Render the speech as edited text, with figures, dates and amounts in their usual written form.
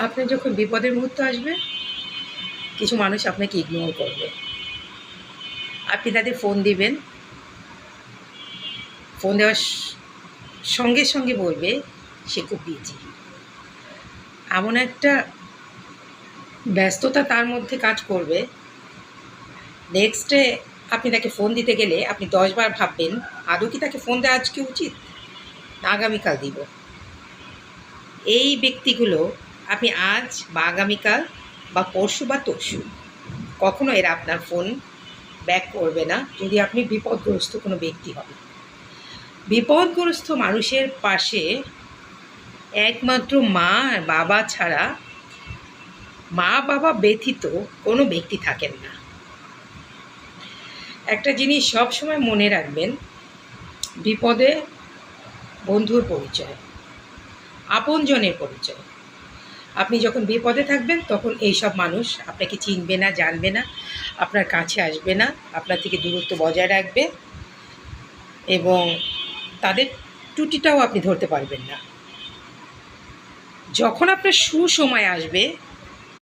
আপনার যখন বিপদের মুহূর্ত আসবে, কিছু মানুষ আপনাকে ইগনোর করবে। আপনি তাদের ফোন দিবেন, ফোন দেওয়ার সঙ্গে সঙ্গে বলবে সে খুব বিজি। এমন একটা ব্যস্ততা তার মধ্যে কাজ করবে, নেক্সট ডে আপনি তাকে ফোন দিতে গেলে আপনি 10 বার ভাববেন আদৌ কি তাকে ফোন দেওয়া আজকে উচিত না আগামীকাল দিব। এই ব্যক্তিগুলো আপনি আজ বা আগামীকাল বা পরশু বা তরশু কখনো এরা আপনার ফোন ব্যাক করবে না, যদি আপনি বিপদগ্রস্ত কোনো ব্যক্তি হন। বিপদগ্রস্ত মানুষের পাশে একমাত্র মা আর বাবা ছাড়া, মা বাবা ব্যতীত কোনো ব্যক্তি থাকেন না। একটা জিনিস সবসময় মনে রাখবেন, বিপদে বন্ধুর পরিচয়, আপনজনের পরিচয়। আপনি যখন বিপদে থাকবেন তখন এইসব মানুষ আপনাকে চিনবে না, জানবে না, আপনার কাছে আসবে না, আপনার থেকে দূরত্ব বজায় রাখবে এবং তাদের ত্রুটিটাও আপনি ধরতে পারবেন না। যখন আপনার সুসময় আসবে